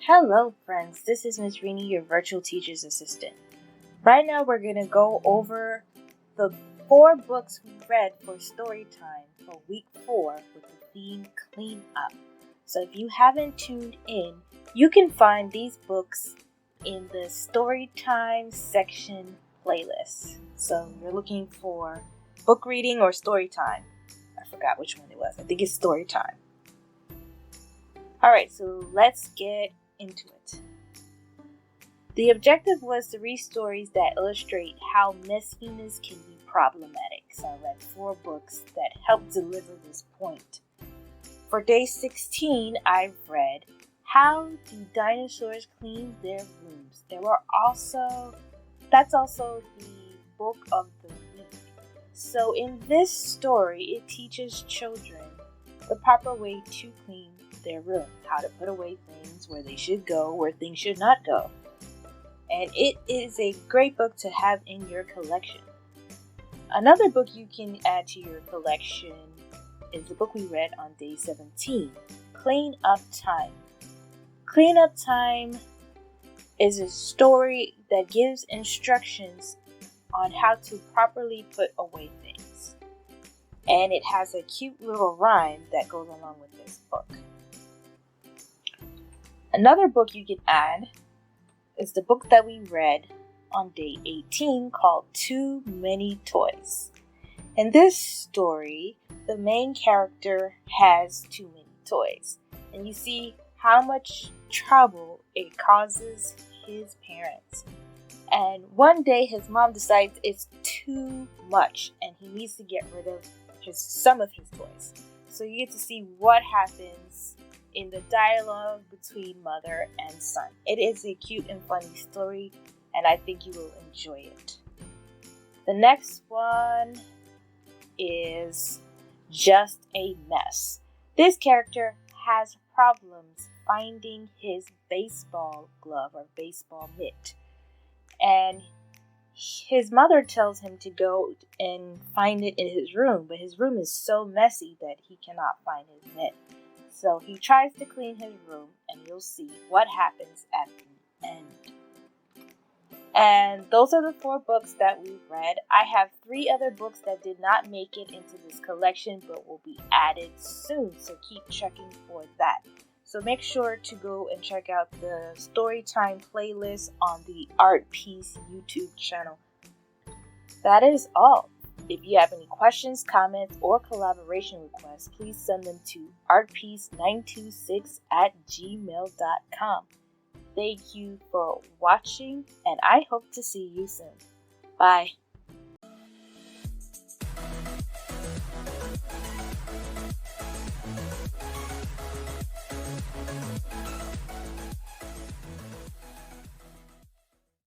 Hello friends, this is Ms. Rini, your virtual teacher's assistant. Right now we're going to go over the 4 books we read for story time for week 4 with the theme Clean Up. So if you haven't tuned in, you can find these books in the story time section playlist. So you're looking for book reading or story time. I forgot which one it was. I think it's story time. Alright, so let's get into it. The objective was to read stories that illustrate how messiness can be problematic. So I read 4 books that help deliver this point. For day 16, I read How Do Dinosaurs Clean Their Rooms? That's also the book of the week. So in this story, it teaches children the proper way to clean their room, how to put away things where they should go, where things should not go. And it is a great book to have in your collection. Another book you can add to your collection is the book we read on day 17, Clean Up Time. Clean Up Time is a story that gives instructions on how to properly put away things. And it has a cute little rhyme that goes along with this book. Another book you can add is the book that we read on day 18 called Too Many Toys. In this story, the main character has too many toys. And you see how much trouble it causes his parents. And one day his mom decides it's too much and he needs to get rid of some of his toys. So you get to see what happens in the dialogue between mother and son. It is a cute and funny story, and I think you will enjoy it. The next one is Just a Mess. This character has problems finding his baseball glove or baseball mitt. And his mother tells him to go and find it in his room, but his room is so messy that he cannot find his mitt. So he tries to clean his room, and you'll see what happens at the end. And those are the 4 books that we read. I have 3 other books that did not make it into this collection, but will be added soon, so keep checking for that. So make sure to go and check out the Storytime playlist on the Art Piece YouTube channel. That is all. If you have any questions, comments, or collaboration requests, please send them to artpiece926@gmail.com. Thank you for watching, and I hope to see you soon. Bye.